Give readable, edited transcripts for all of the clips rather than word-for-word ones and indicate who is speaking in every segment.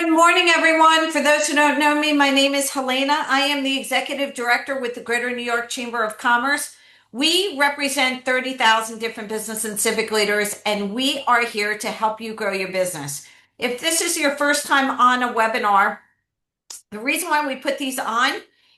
Speaker 1: Good morning, everyone. For those who don't know me, my name is Helena. I am the Executive Director with the Greater New York Chamber of Commerce. We represent 30,000 different business and civic leaders, and we are here to help you grow your business. If this is your first time on a webinar, the reason why we put these on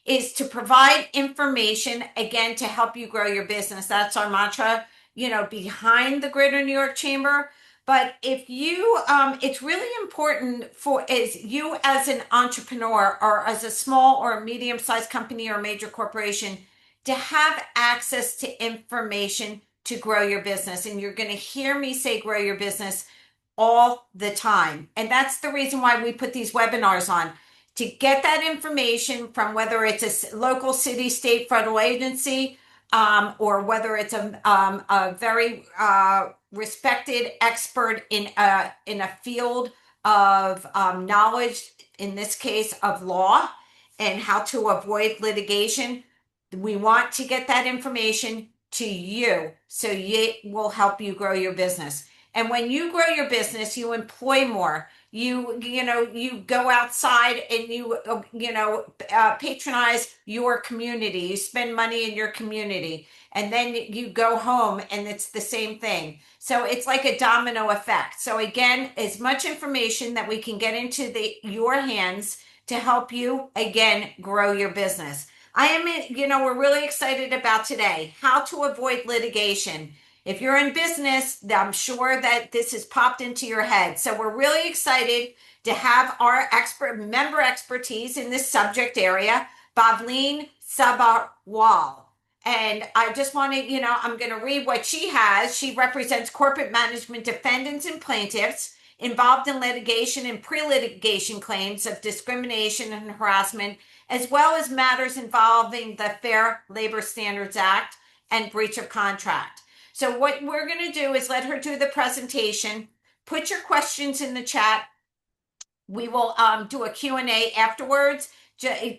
Speaker 1: is to provide information, again, to help you grow your business. That's our mantra, behind the Greater New York Chamber. But if you, it's really important for as you as an entrepreneur or as a small or a medium-sized company or a major corporation to have access to information to grow your business. And you're going to hear me say grow your business all the time. And that's the reason why we put these webinars on, to get that information from whether it's a local city, state, federal agency, or whether it's a very respected expert in a field of knowledge, in this case of law, and how to avoid litigation. We want to get that information to you so it will help you grow your business. And when you grow your business, you employ more. You go outside and patronize your community. You spend money in your community, and then you go home and it's the same thing. So it's like a domino effect. So again, as much information that we can get into your hands to help you, again, grow your business. We're really excited about today, how to avoid litigation. If you're in business, I'm sure that this has popped into your head. So we're really excited to have our member expertise in this subject area, Bhavleen Sabharwal. And I just want to, I'm going to read what she has. She represents corporate management defendants and plaintiffs involved in litigation and pre-litigation claims of discrimination and harassment, as well as matters involving the Fair Labor Standards Act and breach of contract. So what we're going to do is let her do the presentation. Put your questions in the chat. We will do a Q&A afterwards.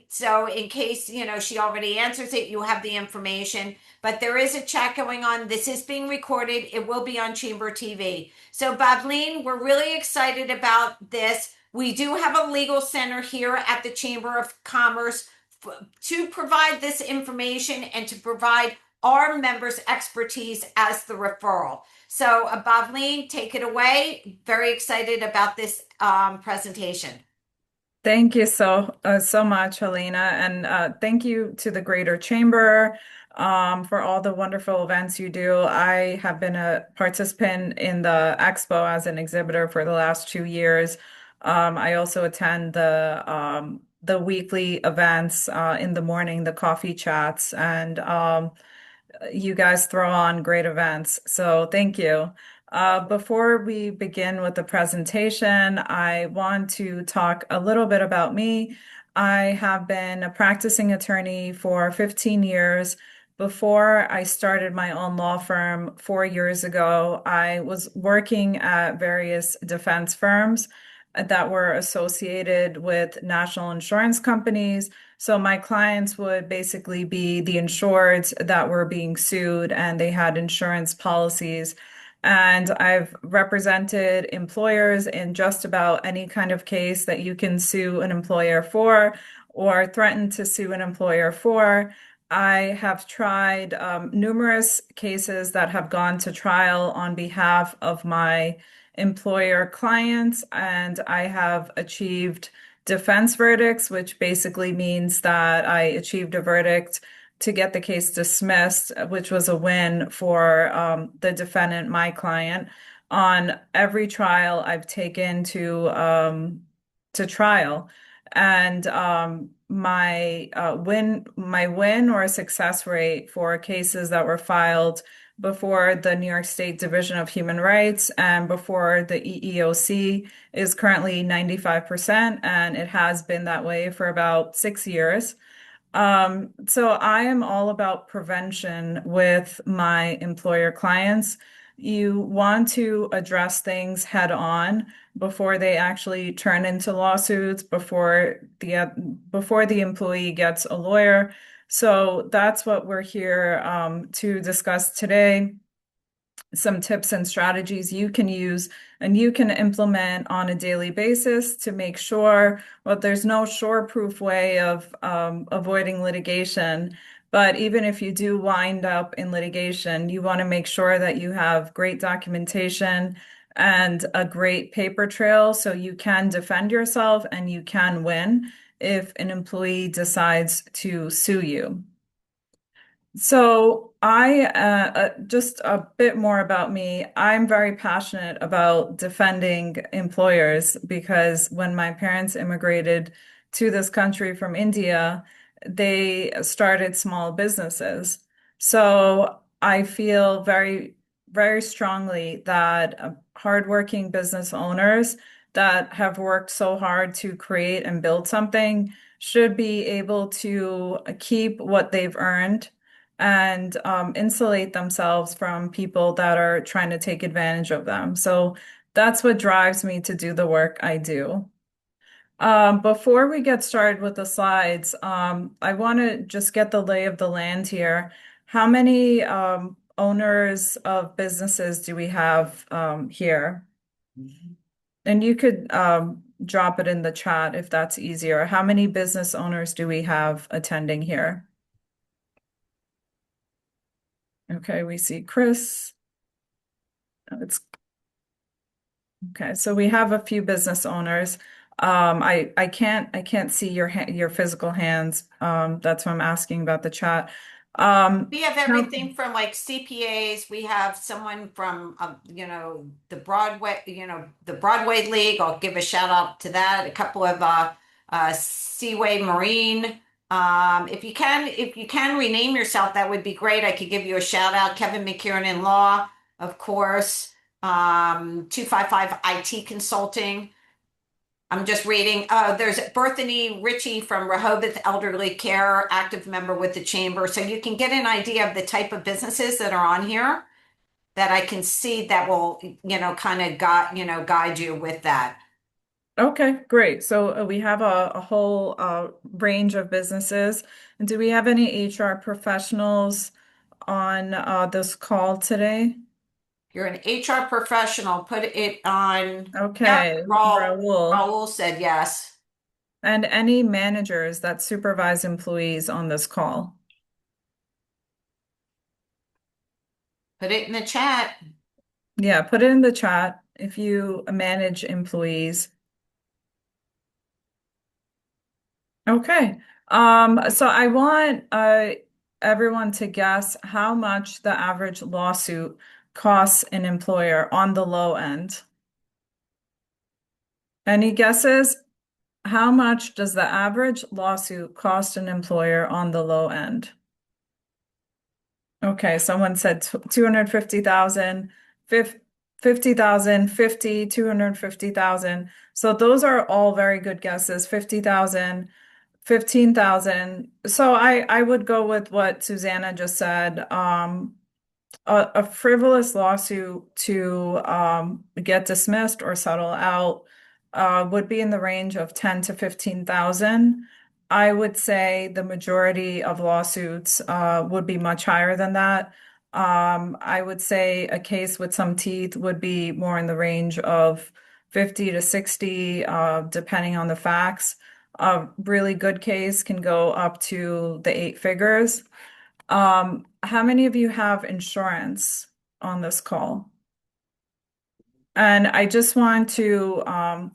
Speaker 1: So in case, she already answers it, you have the information. But there is a chat going on. This is being recorded. It will be on Chamber TV. So Bhavleen, we're really excited about this. We do have a legal center here at the Chamber of Commerce to provide this information and to provide our members' expertise as the referral. So Bhavleen, take it away. Very excited about this presentation.
Speaker 2: Thank you so much, Helena, and thank you to the Greater Chamber for all the wonderful events you do. I have been a participant in the expo as an exhibitor for the last 2 years. I also attend the weekly events in the morning, the coffee chats, and you guys throw on great events. So thank you. Before we begin with the presentation, I want to talk a little bit about me. I have been a practicing attorney for 15 years. Before I started my own law firm 4 years ago, I was working at various defense firms that were associated with national insurance companies. So my clients would basically be the insureds that were being sued, and they had insurance policies. And I've represented employers in just about any kind of case that you can sue an employer for or threaten to sue an employer for. I have tried numerous cases that have gone to trial on behalf of my employer clients, and I have achieved defense verdicts, which basically means that I achieved a verdict to get the case dismissed, which was a win for the defendant, my client. On every trial I've taken to trial, and my win or success rate for cases that were filed before the New York State Division of Human Rights and before the EEOC is currently 95%, and it has been that way for about 6 years. So I am all about prevention with my employer clients. You want to address things head on before they actually turn into lawsuits, before the employee gets a lawyer. So that's what we're here to discuss today. some tips and strategies you can use and you can implement on a daily basis to make sure, well, there's no sure-proof way of avoiding litigation. But even if you do wind up in litigation, you want to make sure that you have great documentation and a great paper trail so you can defend yourself and you can win if an employee decides to sue you. So just a bit more about me. I'm very passionate about defending employers because when my parents immigrated to this country from India, they started small businesses. So I feel very strongly that hardworking business owners that have worked so hard to create and build something should be able to keep what they've earned and insulate themselves from people that are trying to take advantage of them. So that's what drives me to do the work I do. Before we get started with the slides, I want to just get the lay of the land here. How many owners of businesses do we have here? And you could drop it in the chat if that's easier. How many business owners do we have attending here? Okay, we see Chris. It's okay. So we have a few business owners. I can't see your physical hands. That's why I'm asking about the chat.
Speaker 1: We have
Speaker 2: How,
Speaker 1: everything from like CPAs. We have someone from, the Broadway, the Broadway League. I'll give a shout out to that. A couple of Seaway Marine. If you can rename yourself, that would be great. I could give you a shout out. Kevin McKiernan Law, of course. 255 IT Consulting. I'm just reading. There's Berthany Ritchie from Rehoboth Elderly Care, active member with the chamber. So you can get an idea of the type of businesses that are on here that I can see that will, kind of guide you with that.
Speaker 2: okay, great. So we have a whole range of businesses. And do we have any HR professionals on this call today?
Speaker 1: You're an HR professional. Put it on. Yep,
Speaker 2: Okay,
Speaker 1: Raul.
Speaker 2: Raul.
Speaker 1: Raul said yes.
Speaker 2: And any managers that supervise employees on this call?
Speaker 1: Put it in the chat.
Speaker 2: Yeah, put it in the chat if you manage employees. Okay. So I want everyone to guess how much the average lawsuit costs an employer on the low end. Any guesses? How much does the average lawsuit cost an employer on the low end? Okay, someone said 250,000, 50,000, 50, 250,000. So those are all very good guesses. 50,000, 15,000. So I would go with what Susanna just said. A frivolous lawsuit to get dismissed or settle out would be in the range of 10 to 15,000. I would say the majority of lawsuits would be much higher than that. I would say a case with some teeth would be more in the range of 50 to 60, depending on the facts. A really good case can go up to the eight figures. How many of you have insurance on this call? And I just want to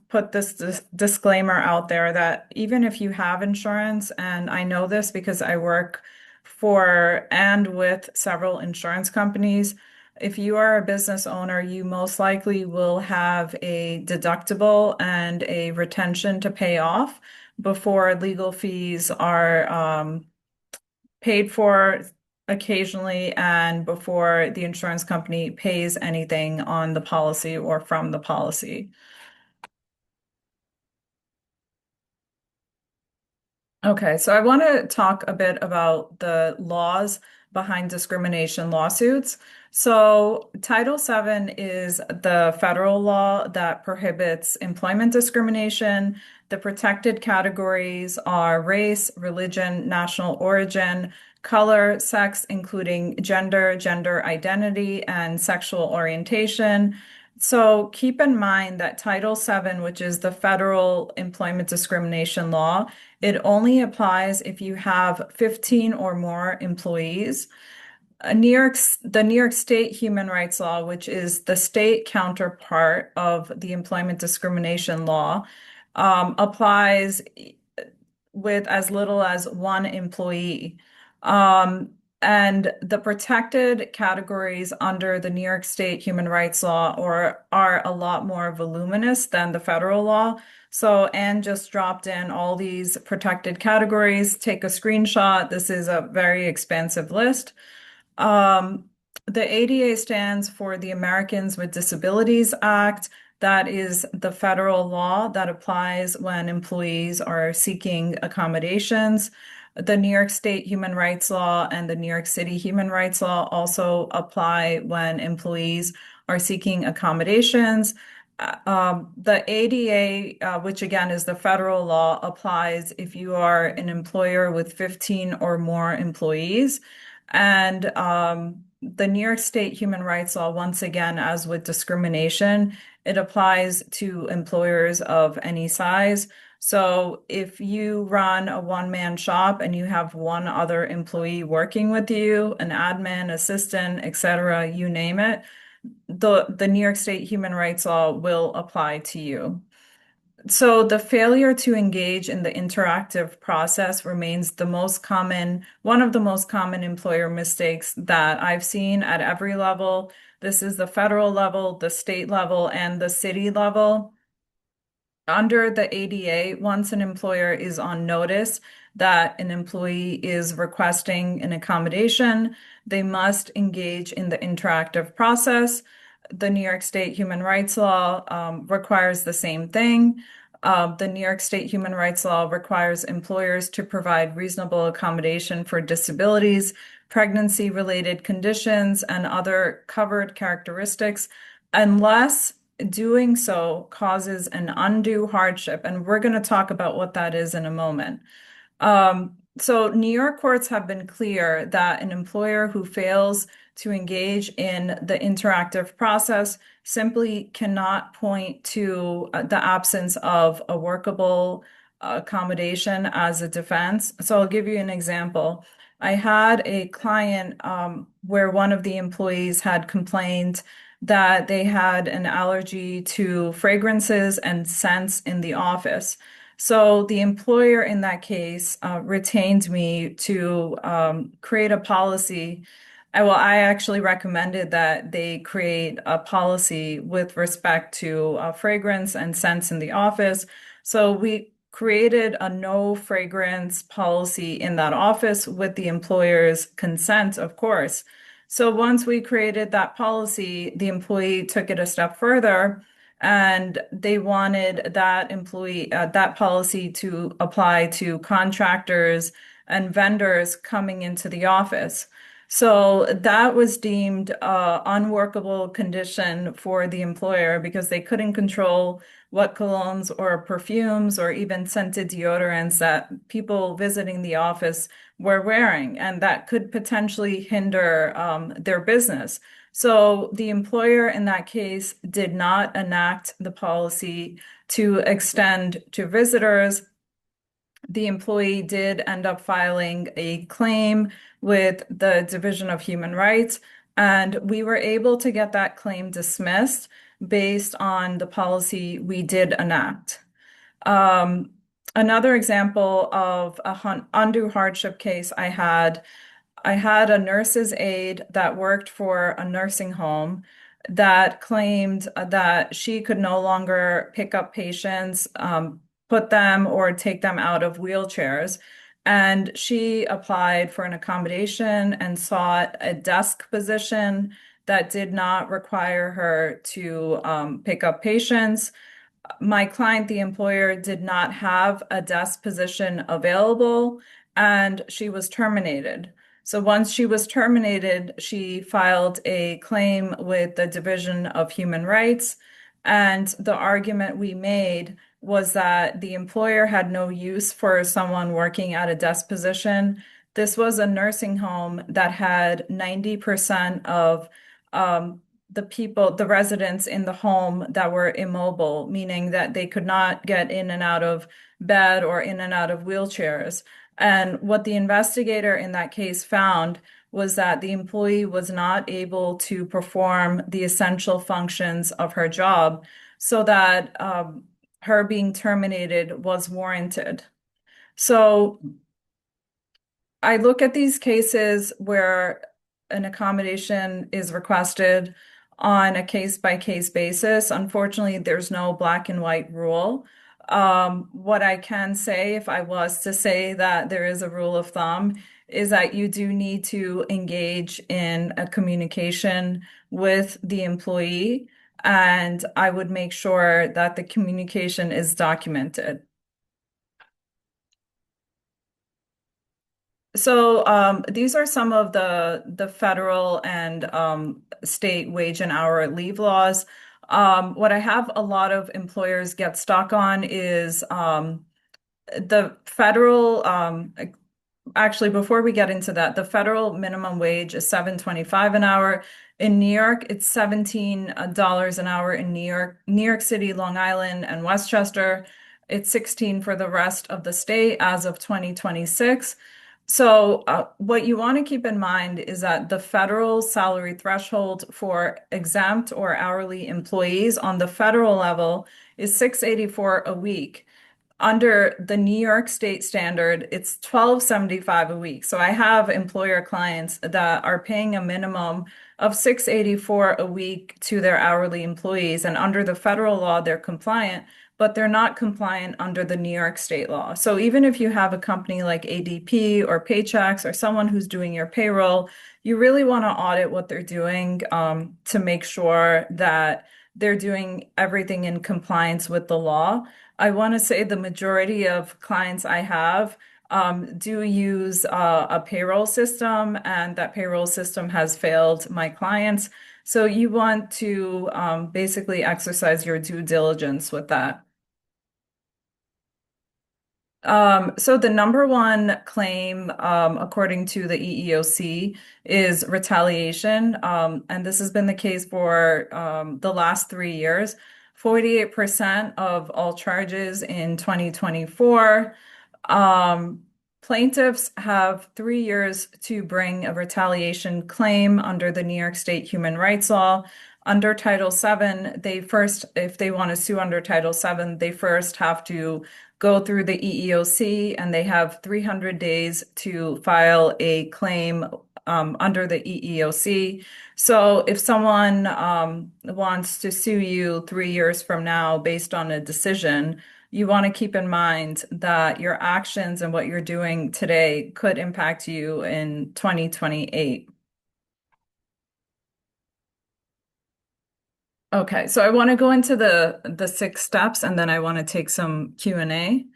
Speaker 2: put this disclaimer out there that even if you have insurance, and I know this because I work for and with several insurance companies, if you are a business owner, you most likely will have a deductible and a retention to pay off before legal fees are paid for occasionally and before the insurance company pays anything on the policy or from the policy. Okay, so I want to talk a bit about the laws behind discrimination lawsuits. So, Title VII is the federal law that prohibits employment discrimination. The protected categories are race, religion, national origin, color, sex, including gender, gender identity, and sexual orientation. So keep in mind that Title VII, which is the federal employment discrimination law, it only applies if you have 15 or more employees. The New York State human rights law, which is the state counterpart of the employment discrimination law, applies with as little as one employee. Um, and the protected categories under the New York State human rights law are a lot more voluminous than the federal law. So Anne just dropped in all these protected categories. Take a screenshot. This is a very expansive list. Um, the ADA stands for the Americans with Disabilities Act. That is the federal law that applies when employees are seeking accommodations. The New York State Human Rights Law and the New York City Human Rights Law also apply when employees are seeking accommodations. The ADA, which again is the federal law, applies if you are an employer with 15 or more employees. And the New York State human rights law, once again, as with discrimination, it applies to employers of any size. So if you run a one-man shop and you have one other employee working with you, an admin, assistant, etc., you name it, the New York State human rights law will apply to you. So the failure to engage in the interactive process remains one of the most common employer mistakes that I've seen at every level. This is the federal level, the state level, and the city level. Under the ADA, once an employer is on notice that an employee is requesting an accommodation, they must engage in the interactive process. The New York State Human Rights Law requires the same thing. The New York State Human Rights Law requires employers to provide reasonable accommodation for disabilities, pregnancy-related conditions, and other covered characteristics, unless doing so causes an undue hardship. And we're going to talk about what that is in a moment. So New York courts have been clear that an employer who fails to engage in the interactive process simply cannot point to the absence of a workable accommodation as a defense. So I'll give you an example. I had a client where one of the employees had complained that they had an allergy to fragrances and scents in the office. So the employer in that case retained me to create a policy. I actually recommended that they create a policy with respect to fragrance and scents in the office. So we created a no fragrance policy in that office with the employer's consent, of course. So once we created that policy, the employee took it a step further and they wanted that policy to apply to contractors and vendors coming into the office. So that was deemed a unworkable condition for the employer because they couldn't control what colognes or perfumes or even scented deodorants that people visiting the office were wearing, and that could potentially hinder their business. So the employer in that case did not enact the policy to extend to visitors. The employee did end up filing a claim with the Division of Human Rights, and we were able to get that claim dismissed based on the policy we did enact. Um, Another example of a undue hardship case I had a nurse's aide that worked for a nursing home that claimed that she could no longer pick up patients, put them or take them out of wheelchairs. And she applied for an accommodation and sought a desk position that did not require her to pick up patients. My client, the employer, did not have a desk position available and she was terminated. So once she was terminated, she filed a claim with the Division of Human Rights. And the argument we made was that the employer had no use for someone working at a desk position, This was a nursing home that had 90% of um, the people, the residents in the home that were immobile, meaning that they could not get in and out of bed or in and out of wheelchairs. And what the investigator in that case found was that the employee was not able to perform the essential functions of her job, so that her being terminated was warranted. So I look at these cases where an accommodation is requested on a case by case basis. Unfortunately, there's no black and white rule. What I can say, if I was to say that there is a rule of thumb, is that you do need to engage in a communication with the employee, and I would make sure that the communication is documented. So these are some of the federal and state wage and hour leave laws. What I have a lot of employers get stuck on is the federal. Actually, before we get into that, the federal minimum wage is 7.25 an hour. In New York, it's $17 an hour in New York City, Long Island, and Westchester. It's 16 for the rest of the state as of 2026. So, what you want to keep in mind is that the federal salary threshold for exempt or hourly employees on the federal level is 684 a week. Under the New York State standard, it's 1275 a week. So I have employer clients that are paying a minimum of 684 a week to their hourly employees. And under the federal law, they're compliant, but they're not compliant under the New York State law. So even if you have a company like ADP or Paychex or someone who's doing your payroll, you really want to audit what they're doing to make sure that they're doing everything in compliance with the law. I want to say the majority of clients I have do use a payroll system, and that payroll system has failed my clients. So you want to basically exercise your due diligence with that. So the number one claim, according to the EEOC, is retaliation. And this has been the case for the last 3 years. 48% of all charges in 2024. Um, Plaintiffs have 3 years to bring a retaliation claim under the New York State Human Rights Law. Under Title VII, they first, if they want to sue under Title VII, they first have to go through the EEOC, and they have 300 days to file a claim under the EEOC. So if someone wants to sue you 3 years from now based on a decision, you want to keep in mind that your actions and what you're doing today could impact you in 2028. Okay, so I want to go into the 6 steps, and then I want to take some Q&A.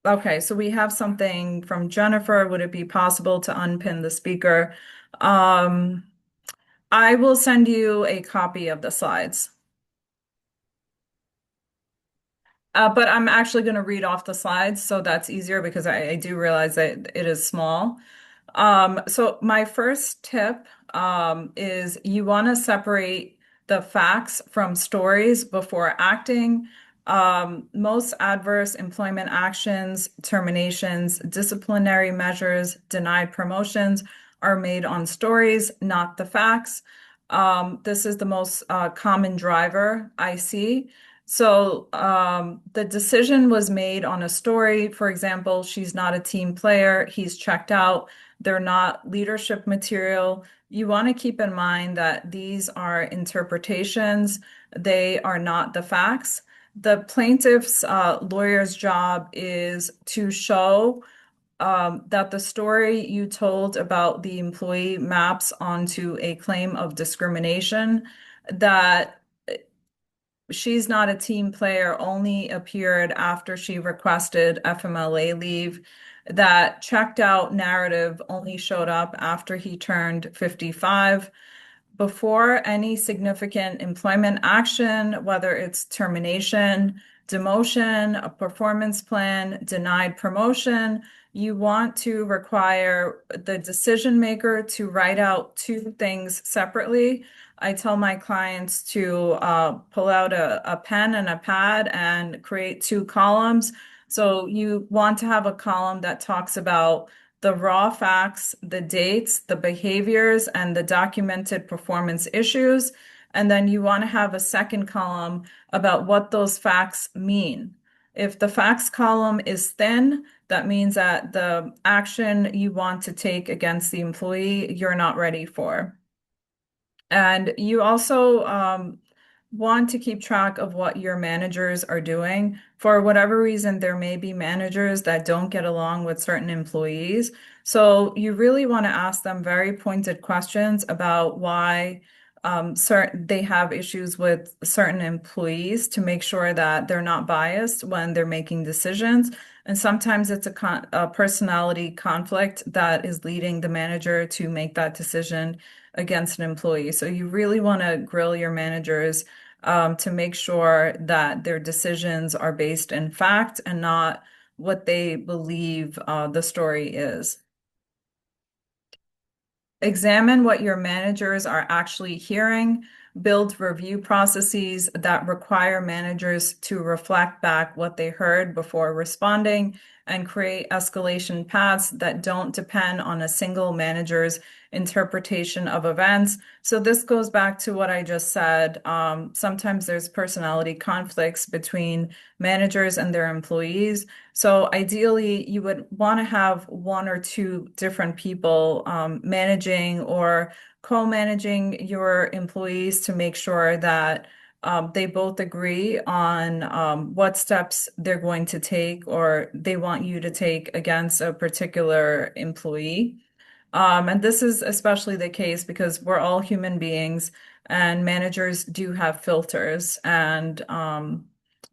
Speaker 2: Okay, so we have something from Jennifer. Would it be possible to unpin the speaker? Um, I will send you a copy of the slides. But I'm actually going to read off the slides, so that's easier because I do realize that it is small. So my first tip is you want to separate the facts from stories before acting. Most adverse employment actions, terminations, disciplinary measures, denied promotions are made on stories, not the facts. This is the most common driver I see. So the decision was made on a story. For example, she's not a team player. He's checked out. They're not leadership material. You want to keep in mind that these are interpretations. They are not the facts. The plaintiff's lawyer's job is to show that the story you told about the employee maps onto a claim of discrimination, that she's not a team player only appeared after she requested FMLA leave. That checked out narrative only showed up after he turned 55. before any significant employment action, whether it's termination, demotion, a performance plan, denied promotion, you want to require the decision maker to write out two things separately. I tell my clients to pull out a pen and a pad and create two columns. So you want to have a column that talks about the raw facts, the dates, the behaviors, and the documented performance issues. And then you want to have a second column about what those facts mean. If the facts column is thin, that means that the action you want to take against the employee, you're not ready for. And you also want to keep track of what your managers are doing. For whatever reason, there may be managers that don't get along with certain employees. So you really want to ask them very pointed questions about why they have issues with certain employees to make sure that they're not biased when they're making decisions. And sometimes it's a personality conflict that is leading the manager to make that decision against an employee. So you really want to grill your managers to make sure that their decisions are based in fact and not what they believe the story is. Examine what your managers are actually hearing, build review processes that require managers to reflect back what they heard before responding, and create escalation paths that don't depend on a single manager's interpretation of events. So this goes back to what I just said. Sometimes there's personality conflicts between managers and their employees. So ideally, you would want to have one or two different people managing or co-managing your employees to make sure that they both agree on what steps they're going to take or they want you to take against a particular employee. And this is especially the case because we're all human beings and managers do have filters and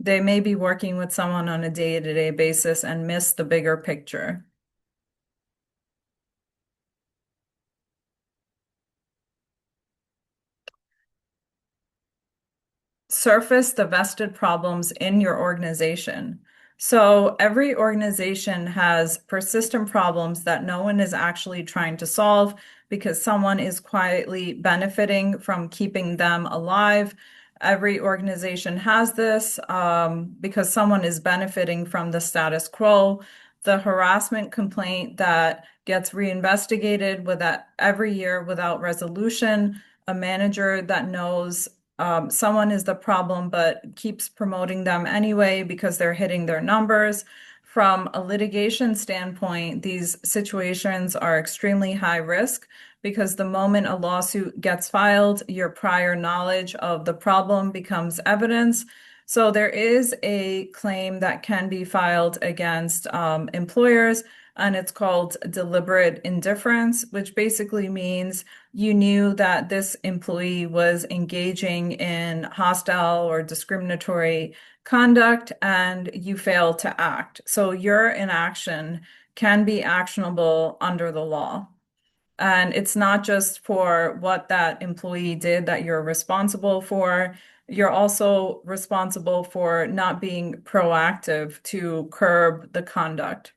Speaker 2: they may be working with someone on a day-to-day basis and miss the bigger picture. Surface the vested problems in your organization. So every organization has persistent problems that no one is actually trying to solve because someone is quietly benefiting from keeping them alive. Every organization has this because someone is benefiting from the status quo. The harassment complaint that gets reinvestigated with that every year without resolution, a manager that knows someone is the problem but keeps promoting them anyway because they're hitting their numbers. From a litigation standpoint, these situations are extremely high risk because the moment a lawsuit gets filed, your prior knowledge of the problem becomes evidence. So there is a claim that can be filed against employers, and it's called deliberate indifference, which basically means you knew that this employee was engaging in hostile or discriminatory conduct and you failed to act. So your inaction can be actionable under the law. And it's not just for what that employee did that you're responsible for. You're also responsible for not being proactive to curb the conduct.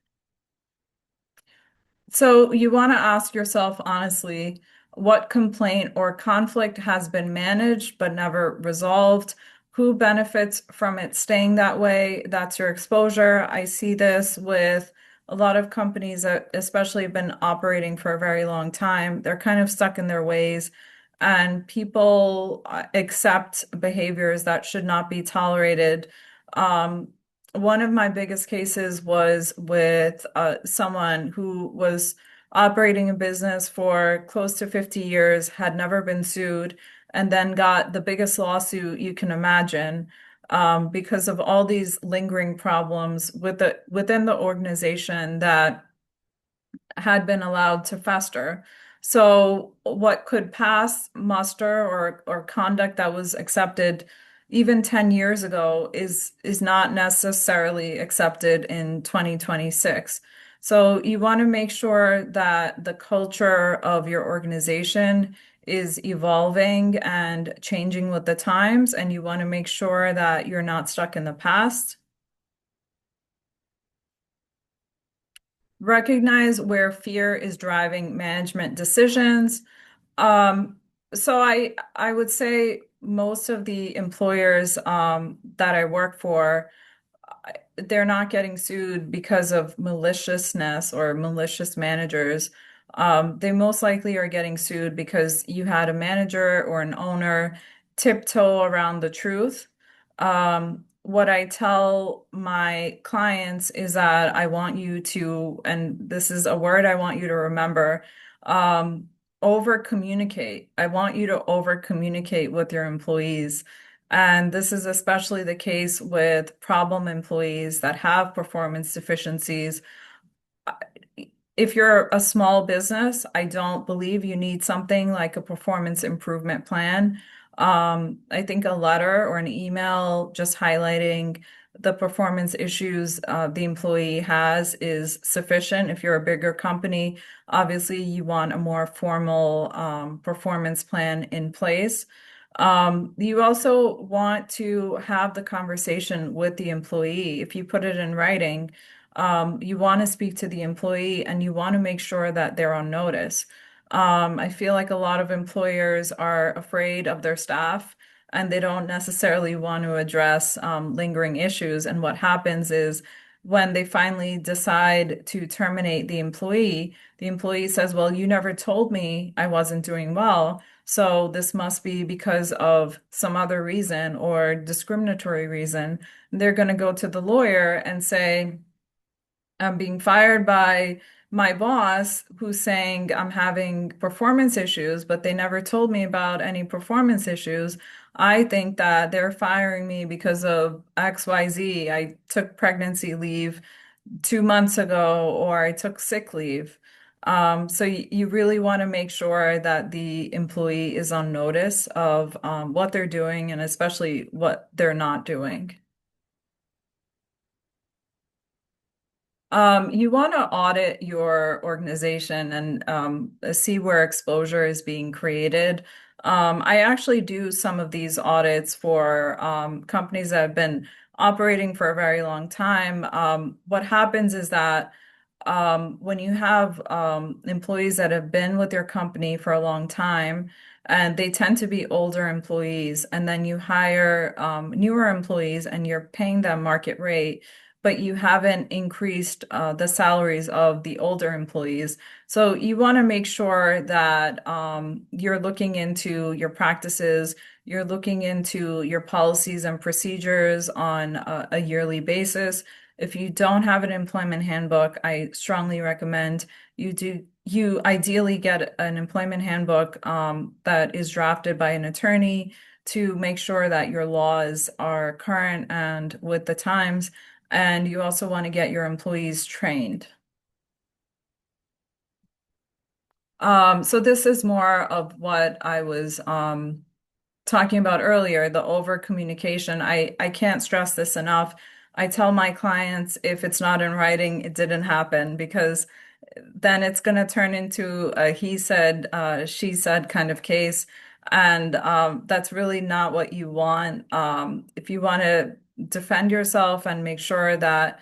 Speaker 2: So you want to ask yourself honestly, what complaint or conflict has been managed but never resolved? Who benefits from it staying that way? That's your exposure. I see this with a lot of companies that especially have been operating for a very long time. They're kind of stuck in their ways, and people accept behaviors that should not be tolerated. Um, One of my biggest cases was with someone who was operating a business for close to 50 years, had never been sued, and then got the biggest lawsuit you can imagine because of all these lingering problems within the organization that had been allowed to fester. So what could pass muster or conduct that was accepted even 10 years ago is not necessarily accepted in 2026. So you want to make sure that the culture of your organization is evolving and changing with the times, and you want to make sure that you're not stuck in the past. Recognize where fear is driving management decisions. Um, so I would say most of the employers that I work for, they're not getting sued because of maliciousness or malicious managers. They most likely are getting sued because you had a manager or an owner tiptoe around the truth. What I tell my clients is that I want you to, and this is a word I want you to remember, over communicate. I want you to over communicate with your employees. And this is especially the case with problem employees that have performance deficiencies. If you're a small business, I don't believe you need something like a performance improvement plan. I think a letter or an email just highlighting the performance issues the employee has is sufficient. If you're a bigger company, obviously you want a more formal performance plan in place. You also want to have the conversation with the employee. If you put it in writing, you want to speak to the employee and you want to make sure that they're on notice. I feel like a lot of employers are afraid of their staff and they don't necessarily want to address lingering issues. And what happens is when they finally decide to terminate the employee says, "Well, you never told me I wasn't doing well. So this must be because of some other reason or discriminatory reason." They're going to go to the lawyer and say, "I'm being fired by my boss who's saying I'm having performance issues, but they never told me about any performance issues. I think that they're firing me because of XYZ. I took pregnancy leave 2 months ago, or I took sick leave." So you really want to make sure that the employee is on notice of what they're doing and especially what they're not doing. You want to audit your organization and see where exposure is being created. I actually do some of these audits for companies that have been operating for a very long time. What happens is that when you have employees that have been with your company for a long time, and they tend to be older employees, and then you hire newer employees and you're paying them market rate, but you haven't increased the salaries of the older employees. So you want to make sure that you're looking into your practices, you're looking into your policies and procedures on a yearly basis. If you don't have an employment handbook, I strongly recommend you ideally get an employment handbook that is drafted by an attorney to make sure that your laws are current and with the times. And you also want to get your employees trained. So this is more of what I was talking about earlier, the over communication. I can't stress this enough. I tell my clients if it's not in writing, it didn't happen because then it's going to turn into a he said, she said kind of case. And that's really not what you want. If you want to defend yourself and make sure that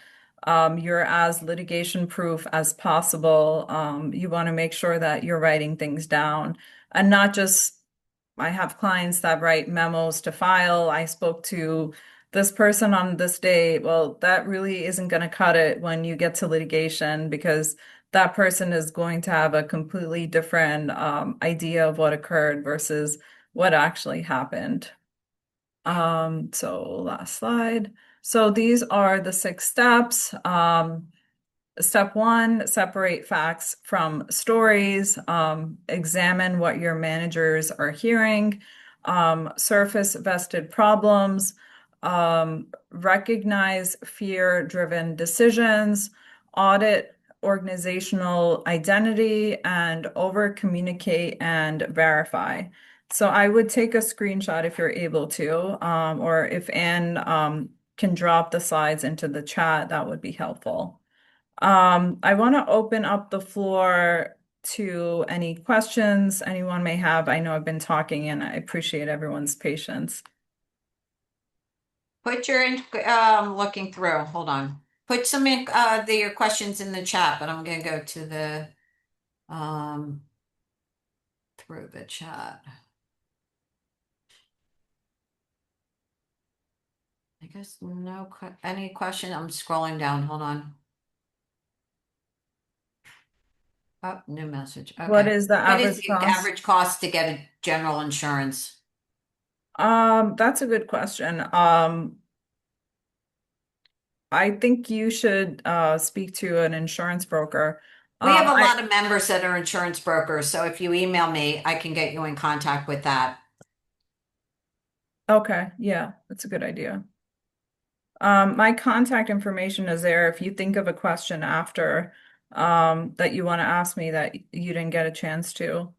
Speaker 2: you're as litigation proof as possible, you want to make sure that you're writing things down and not just I have clients that write memos to file. I spoke to this person on this date. Well, that really isn't going to cut it when you get to litigation because that person is going to have a completely different idea of what occurred versus what actually happened. So last slide. So these are the 6 steps. Step one, separate facts from stories. Examine what your managers are hearing. Surface vested problems. Recognize fear-driven decisions. Audit organizational identity and over communicate and verify. So I would take a screenshot if you're able to, or if Anne can drop the slides into the chat, that would be helpful. I want to open up the floor to any questions anyone may have. I know I've been talking and I appreciate everyone's patience.
Speaker 1: Put your looking through. Hold on. Put some in your questions in the chat, but I'm gonna go to the um through the chat. I guess no any question. I'm scrolling down. Hold on. Oh, new message.
Speaker 2: What
Speaker 1: Okay.
Speaker 2: is the
Speaker 1: What is
Speaker 2: average
Speaker 1: the
Speaker 2: cost?
Speaker 1: average cost to get a general insurance?
Speaker 2: That's a good question. I think you should speak to an insurance broker.
Speaker 1: We have a
Speaker 2: I
Speaker 1: lot of members that are insurance brokers, so if you email me, I can get you in contact with that.
Speaker 2: Okay, yeah, that's a good idea. My contact information is there if you think of a question after that you want to ask me that you didn't get a chance to.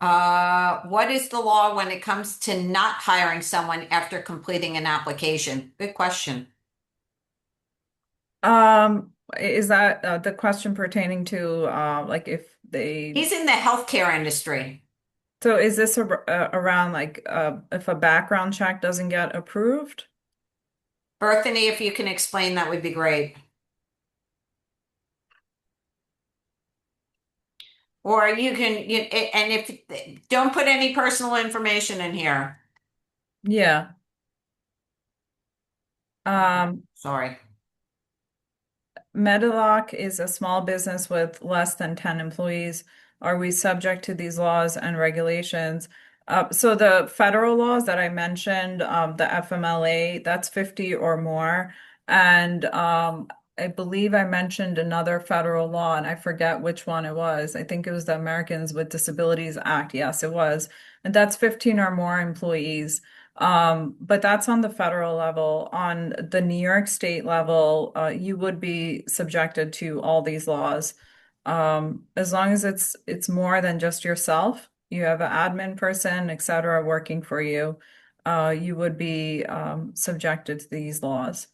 Speaker 1: What is the law when it comes to not hiring someone after completing an application? Good question.
Speaker 2: Is that the question pertaining to like if they
Speaker 1: He's in the healthcare industry.
Speaker 2: so is this around like if a background check doesn't get approved?
Speaker 1: Berthany, if you can explain, that would be great. Or you can, and if don't put any personal information in here.
Speaker 2: Yeah.
Speaker 1: Okay,
Speaker 2: Um,
Speaker 1: sorry.
Speaker 2: Medlock is a small business with less than 10 employees. Are we subject to these laws and regulations? So the federal laws that I mentioned, the FMLA, that's 50 or more. And I believe I mentioned another federal law, and I forget which one it was. I think it was the Americans with Disabilities Act. Yes, it was. And that's 15 or more employees. But that's on the federal level. On the New York State level, you would be subjected to all these laws. As long as it's more than just yourself, you have an admin person, et cetera, working for you, you would be subjected to these laws.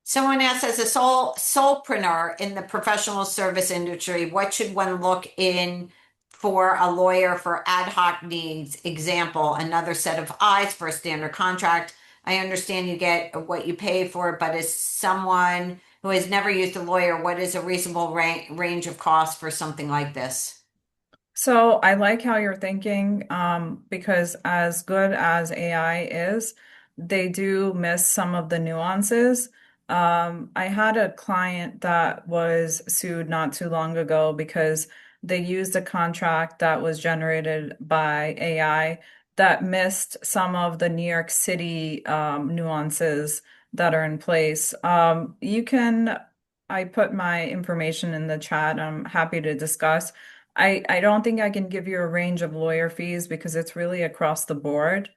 Speaker 1: Someone asks, as a solopreneur in the professional service industry, what should one look in for a lawyer for ad hoc needs? Example, another set of eyes for a standard contract. I understand you get what you pay for, but as someone who has never used a lawyer, what is a reasonable range of cost for something like this?
Speaker 2: So I like how you're thinking, because as good as AI is, they do miss some of the nuances. I had a client that was sued not too long ago because they used a contract that was generated by AI that missed some of the New York City nuances that are in place. I put my information in the chat. I'm happy to discuss. I don't think I can give you a range of lawyer fees because it's really across the board.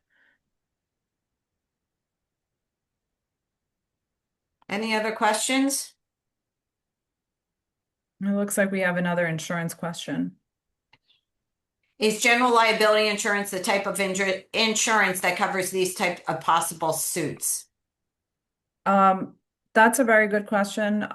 Speaker 1: Any other questions?
Speaker 2: It looks like we have another insurance question.
Speaker 1: Is general liability insurance the type of insurance that covers these type of possible suits?
Speaker 2: Um, that's a very good question.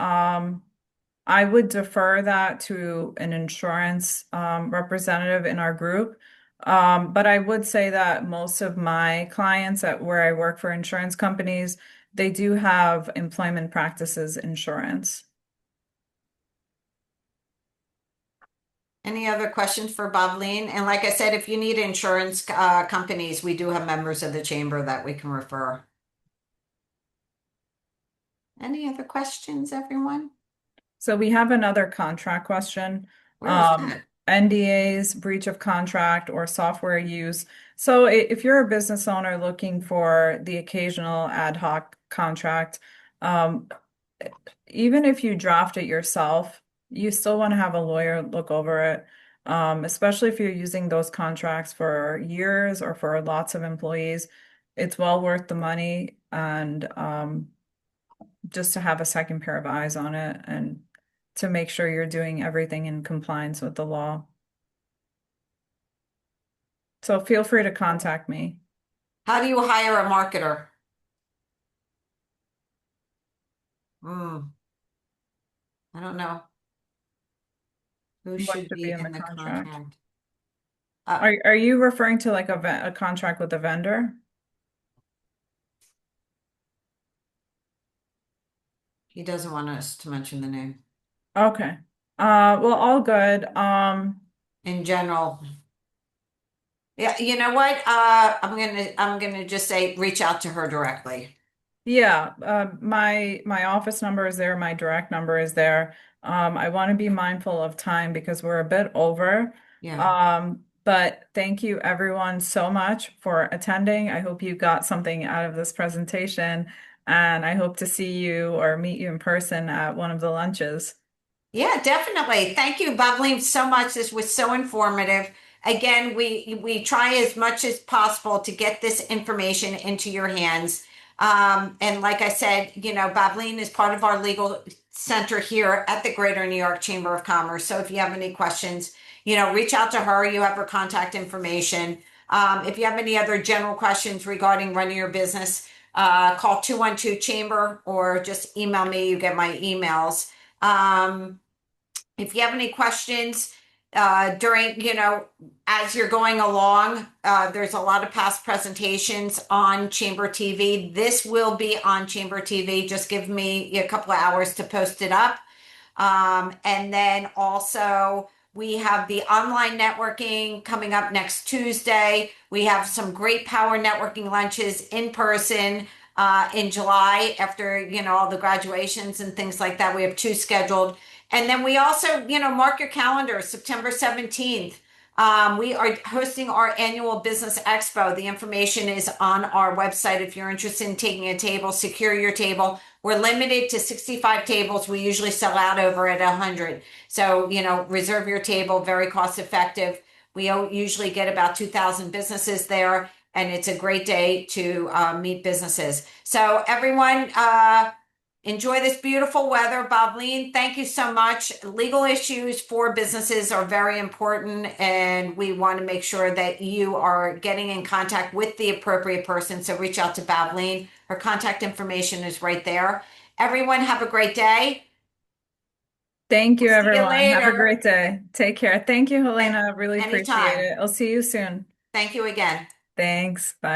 Speaker 2: I would defer that to an insurance representative in our group. But I would say that most of my clients at where I work for insurance companies, they do have employment practices insurance.
Speaker 1: Any other questions for Bobleen? And like I said, if you need insurance companies, we do have members of the chamber that we can refer. Any other questions, everyone?
Speaker 2: So we have another contract question.
Speaker 1: Where is that?
Speaker 2: NDAs, breach of contract, or software use. So if you're a business owner looking for the occasional ad hoc contract, um, even if you draft it yourself, you still want to have a lawyer look over it, especially if you're using those contracts for years or for lots of employees. It's well worth the money and just to have a second pair of eyes on it and to make sure you're doing everything in compliance with the law. So feel free to contact me.
Speaker 1: How do you hire a marketer? Hmm, I don't know. Who
Speaker 2: What
Speaker 1: should
Speaker 2: should be
Speaker 1: be
Speaker 2: in the
Speaker 1: in the
Speaker 2: contract?
Speaker 1: contract? Uh,
Speaker 2: Are you referring to like a contract with a vendor?
Speaker 1: he doesn't want us to mention the name.
Speaker 2: Okay. Well, all good.
Speaker 1: In general, yeah, you know what? I'm gonna just say reach out to her directly.
Speaker 2: Yeah, my office number is there, my direct number is there. I want to be mindful of time because we're a bit over.
Speaker 1: Yeah.
Speaker 2: But thank you everyone so much for attending. I hope you got something out of this presentation, and I hope to see you or meet you in person at one of the lunches.
Speaker 1: Yeah, definitely. Thank you, Bubbly, so much. This was so informative. Again, we try as much as possible to get this information into your hands. And like I said, Bableen is part of our legal center here at the Greater New York Chamber of Commerce. So if you have any questions, reach out to her. You have her contact information. If you have any other general questions regarding running your business, call 212 Chamber or just email me. You get my emails. If you have any questions during, as you're going along, there's a lot of past presentations on Chamber TV. This will be on Chamber TV. Just give me a couple of hours to post it up. And then also, we have the online networking coming up next Tuesday. We have some great power networking lunches in person in July after, all the graduations and things like that. We have two scheduled. And then we also, mark your calendar, September 17th. We are hosting our annual business expo. The information is on our website. If you're interested in taking a table, secure your table. We're limited to 65 tables. We usually sell out over at 100. So, reserve your table, very cost effective. We usually get about 2,000 businesses there, and it's a great day to meet businesses. So, everyone, enjoy this beautiful weather. Bobleen, thank you so much. Legal issues for businesses are very important, and we want to make sure that you are getting in contact with the appropriate person. So reach out to Bobleen. Her contact information is right there. Everyone, have a great day.
Speaker 2: Thank
Speaker 1: We'll
Speaker 2: you,
Speaker 1: see you
Speaker 2: everyone. Have a
Speaker 1: later.
Speaker 2: great day. Take care. Thank you,
Speaker 1: And
Speaker 2: Helena. Really appreciate
Speaker 1: anytime.
Speaker 2: it. I'll see you soon.
Speaker 1: Thank you again.
Speaker 2: Thanks. Bye.